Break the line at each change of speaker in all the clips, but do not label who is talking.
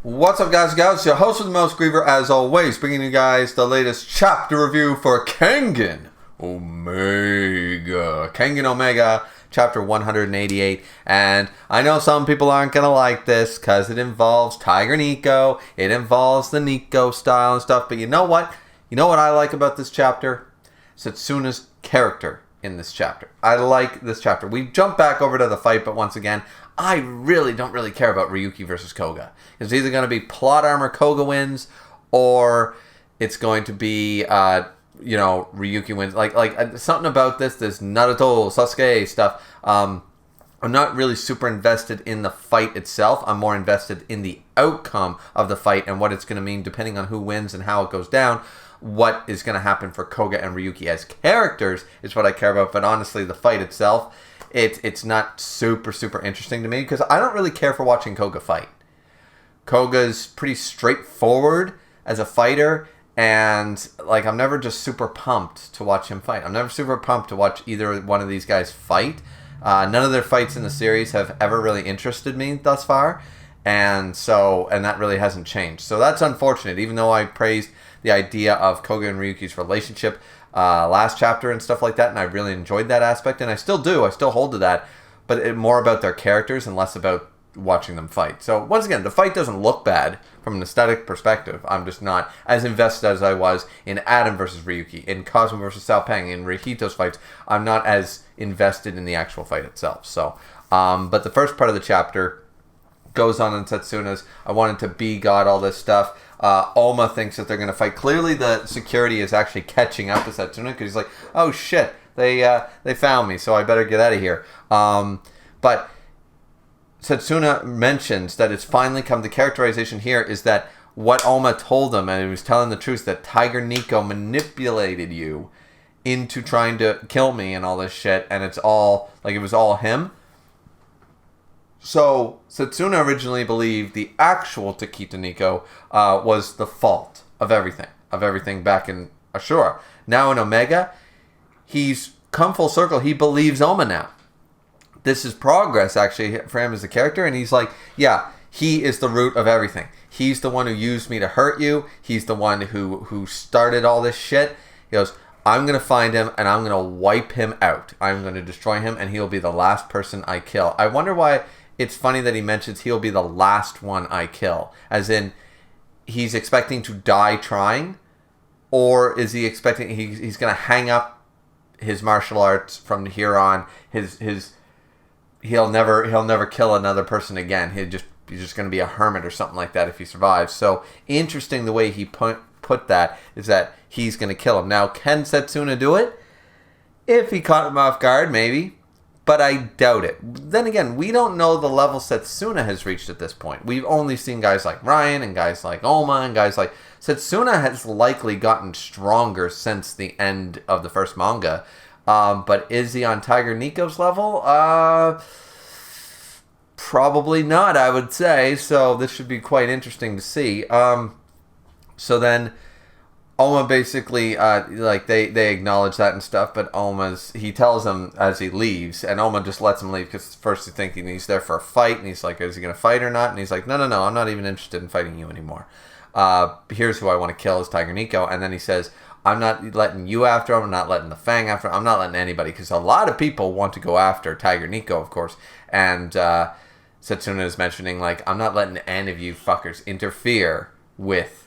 What's up, guys and gals? Your host with the most, Griever, as always, bringing you guys the latest chapter review for Kengan Omega. Kengan Omega, chapter 188. And I know some people aren't going to like this because it involves Tiger Nico. It involves the Nico style and stuff. But you know what? You know what I like about this chapter? Setsuna's character in this chapter. I like this chapter. We jump back over to the fight, but once again, I really don't care about Ryuki versus Koga. It's either going to be plot armor Koga wins, or it's going to be, Ryuki wins. Like something about this Naruto, Sasuke stuff. I'm not really super invested in the fight itself. I'm more invested in the outcome of the fight and what it's going to mean depending on who wins and how it goes down. What is going to happen for Koga and Ryuki as characters is what I care about. But honestly, the fight itself, it's not super interesting to me because I don't really care for watching Koga fight. Koga's pretty straightforward as a fighter, and I'm never just super pumped to watch him fight. I'm never super pumped to watch either one of these guys fight. None of their fights in the series have ever really interested me thus far, and that really hasn't changed. So that's unfortunate, even though I praised the idea of Koga and Ryuki's relationship last chapter and stuff like that, and I really enjoyed that aspect, and I still do. I still hold to that, but more about their characters and less about watching them fight. So once again, the fight doesn't look bad from an aesthetic perspective. I'm just not as invested as I was in Adam versus Ryuki, in Cosmo versus Sao Peng, in Rihito's fights. I'm not as invested in the actual fight itself. So, but the first part of the chapter goes on in Setsuna's I wanted to be God, all this stuff. Oma thinks that they're going to fight. Clearly the security is actually catching up to Setsuna because he's like, oh shit, they found me, so I better get out of here. But Setsuna mentions that it's finally come. The characterization here is that what Oma told him, and he was telling the truth, that Tiger Nico manipulated you into trying to kill me and all this shit, and it was all him. So Setsuna originally believed the actual Takita Nico was the fault of everything back in Ashura. Now in Omega, he's come full circle. He believes Oma now. This is progress, actually, for him as a character, and he's like, yeah, he is the root of everything. He's the one who used me to hurt you. He's the one who started all this shit. He goes, I'm going to find him, and I'm going to wipe him out. I'm going to destroy him, and he'll be the last person I kill. I wonder why it's funny that he mentions he'll be the last one I kill. As in, he's expecting to die trying? Or is he expecting he's going to hang up his martial arts from here on? He'll never kill another person again. He's just going to be a hermit or something like that if he survives. So interesting the way he put that is that he's going to kill him. Now, can Setsuna do it? If he caught him off guard, maybe. But I doubt it. Then again, we don't know the level Setsuna has reached at this point. We've only seen guys like Ryan and guys like Oma and guys like... Setsuna has likely gotten stronger since the end of the first manga. But is he on Tiger Nico's level? Probably not, I would say. So this should be quite interesting to see. So then Oma basically, they acknowledge that and stuff, but he tells them as he leaves, and Oma just lets him leave because first he's thinking he's there for a fight, and he's like, is he going to fight or not? And he's like, no, I'm not even interested in fighting you anymore. Here's who I want to kill is Tiger Nico. And then he says, I'm not letting you after him, I'm not letting the Fang after him, I'm not letting anybody, because a lot of people want to go after Tiger Nico, of course, and Setsuna is mentioning, I'm not letting any of you fuckers interfere with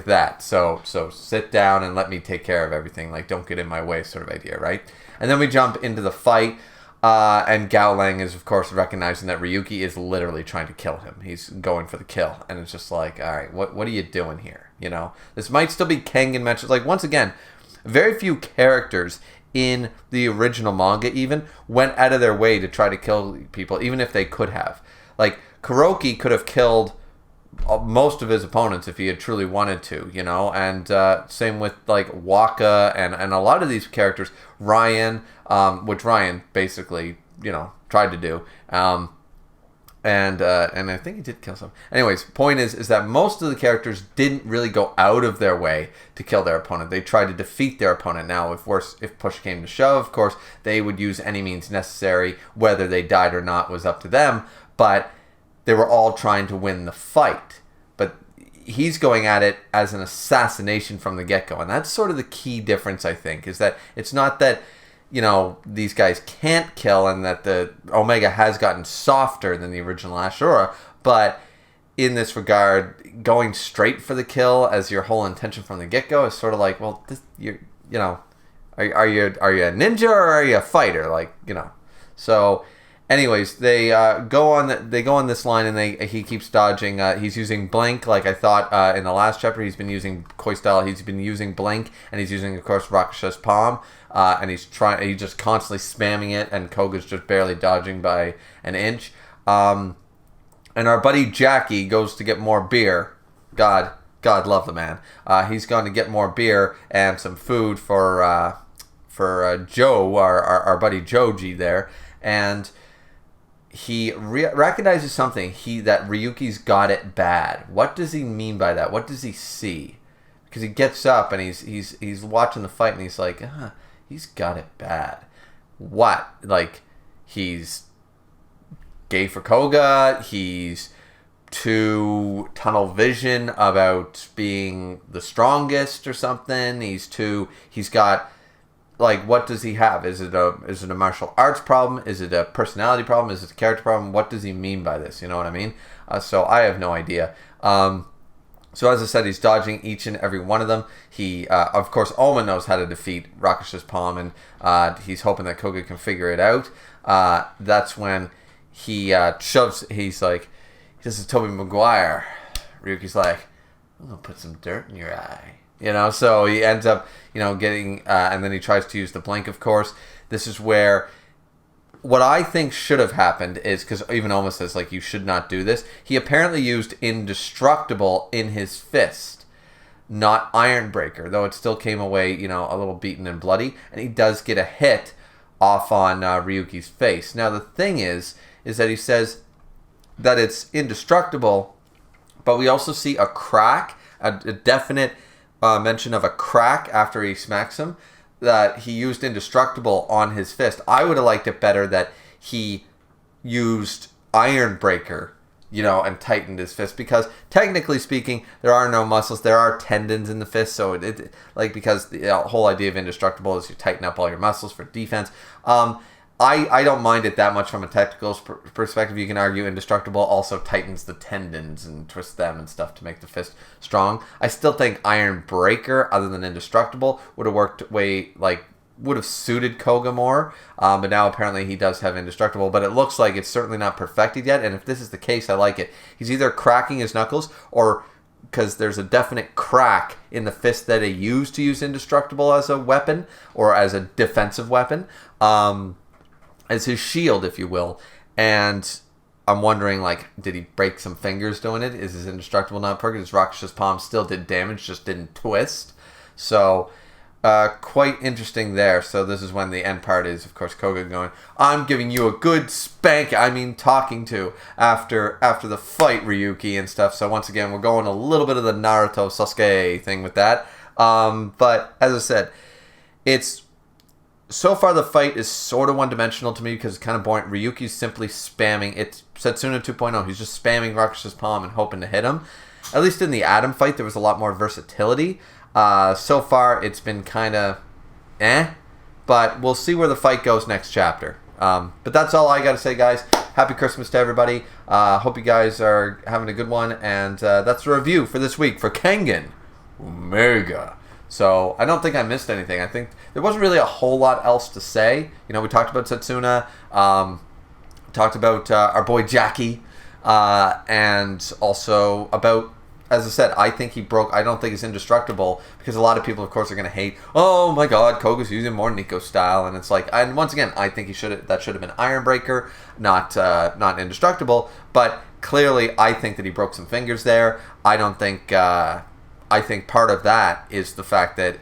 that. So sit down and let me take care of everything. Don't get in my way sort of idea, right? And then we jump into the fight, and Gao Lang is, of course, recognizing that Ryuki is literally trying to kill him. He's going for the kill. And it's just like, all right, what are you doing here? You know? This might still be Kengan mentioned. Once again, very few characters in the original manga even went out of their way to try to kill people, even if they could have. Kuroki could have killed most of his opponents if he had truly wanted to, and same with Waka and a lot of these characters. Ryan, which Ryan basically tried to do, and I think he did kill some. Anyways, point is that most of the characters didn't really go out of their way to kill their opponent. They tried to defeat their opponent. Now, if push came to shove, of course they would use any means necessary. Whether they died or not was up to them, but they were all trying to win the fight. he's going at it as an assassination from the get-go. And that's sort of the key difference, I think, is that it's not that, these guys can't kill and that the Omega has gotten softer than the original Ashura, but in this regard, going straight for the kill as your whole intention from the get-go is sort of like, well, are you a ninja or are you a fighter? So anyways, they go on this line and he keeps dodging. He's using blink, like I thought in the last chapter. He's been using Koi style. He's been using blink, and he's using, of course, Raksha's palm. And he's just constantly spamming it, and Koga's just barely dodging by an inch. And our buddy Jackie goes to get more beer. God love the man. He's going to get more beer and some food for Joe, our buddy Joji there, and he recognizes something. That Ryuki's got it bad. What does he mean by that? What does he see? Because he gets up and he's watching the fight and he's like, he's got it bad. What? Like, he's gay for Koga. He's too tunnel vision about being the strongest or something. He's got, like, what does he have? Is it a martial arts problem? Is it a personality problem? Is it a character problem? What does he mean by this? You know what I mean? So I have no idea. So as I said, he's dodging each and every one of them. He, of course, Oma knows how to defeat Rakusha's palm, and he's hoping that Koga can figure it out. That's when he shoves. This is Tobey Maguire. Ryuki's like, I'm gonna put some dirt in your eye. So he ends up, getting, and then he tries to use the blink, of course. This is where, what I think should have happened is, because even Oma says, like, you should not do this. He apparently used Indestructible in his fist, not Ironbreaker, though it still came away, a little beaten and bloody. And he does get a hit off on Ryuki's face. Now, the thing is that he says that it's indestructible, but we also see a crack, a definite mention of a crack after he smacks him, that he used Indestructible on his fist. I would have liked it better that he used Ironbreaker, and tightened his fist, because technically speaking, there are no muscles, there are tendons in the fist, so because the whole idea of Indestructible is you tighten up all your muscles for defense. I don't mind it that much from a technical perspective. You can argue Indestructible also tightens the tendons and twists them and stuff to make the fist strong. I still think Iron Breaker, other than Indestructible, would have worked would have suited Koga more. But now apparently he does have Indestructible, but it looks like it's certainly not perfected yet. And if this is the case, I like it. He's either cracking his knuckles, or because there's a definite crack in the fist that he used to use Indestructible as a weapon, or as a defensive weapon. As his shield, if you will. And I'm wondering, did he break some fingers doing it? Is his Indestructible not perfect? His Raksha's palm still did damage, just didn't twist. So, quite interesting there. So this is when the end part is, of course, Koga going, I'm giving you a good spank, talking to, after the fight, Ryuki, and stuff. So once again, we're going a little bit of the Naruto Sasuke thing with that. But, as I said, so far, the fight is sort of one-dimensional to me because it's kind of boring. Ryuki's simply spamming. It's Setsuna 2.0. He's just spamming Rakusha's palm and hoping to hit him. At least in the Atom fight, there was a lot more versatility. So far, it's been kind of but we'll see where the fight goes next chapter. But that's all I got to say, guys. Happy Christmas to everybody. Hope you guys are having a good one. And that's the review for this week for Kengan Omega. So, I don't think I missed anything. I think there wasn't really a whole lot else to say. We talked about Setsuna, talked about our boy Jackie, and also about, as I said, I think he broke, I don't think it's indestructible, because a lot of people, of course, are going to hate, oh my god, Koga's using more Nico style, and it's like, and once again, I think that should have been Ironbreaker, not indestructible, but clearly, I think that he broke some fingers there. I think part of that is the fact that,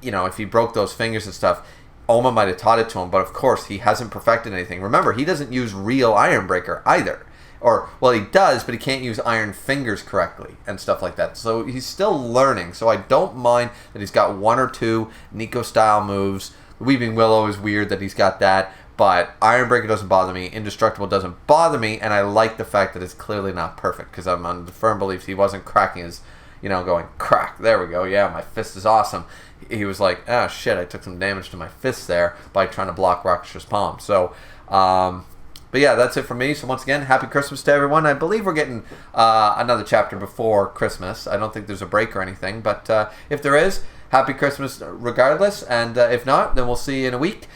if he broke those fingers and stuff, Oma might have taught it to him, but of course, he hasn't perfected anything. Remember, he doesn't use real Ironbreaker either. Or, well, he does, but he can't use Iron Fingers correctly and stuff like that. So he's still learning. So I don't mind that he's got one or two Nico-style moves. The Weeping Willow is weird that he's got that. But Ironbreaker doesn't bother me. Indestructible doesn't bother me. And I like the fact that it's clearly not perfect. Because I'm on the firm belief he wasn't cracking his, going, crack. There we go. Yeah, my fist is awesome. He was like, oh, shit, I took some damage to my fist there by trying to block Raksha's palm. So, but yeah, that's it for me. So once again, happy Christmas to everyone. I believe we're getting another chapter before Christmas. I don't think there's a break or anything. But if there is, happy Christmas regardless. And if not, then we'll see you in a week.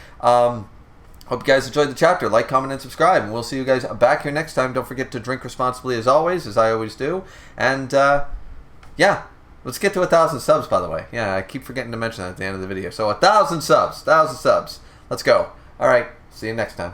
Hope you guys enjoyed the chapter. Like, comment, and subscribe. And we'll see you guys back here next time. Don't forget to drink responsibly as always, as I always do. And, yeah. Let's get to 1,000 subs, by the way. Yeah, I keep forgetting to mention that at the end of the video. So 1,000 subs. 1,000 subs. Let's go. All right. See you next time.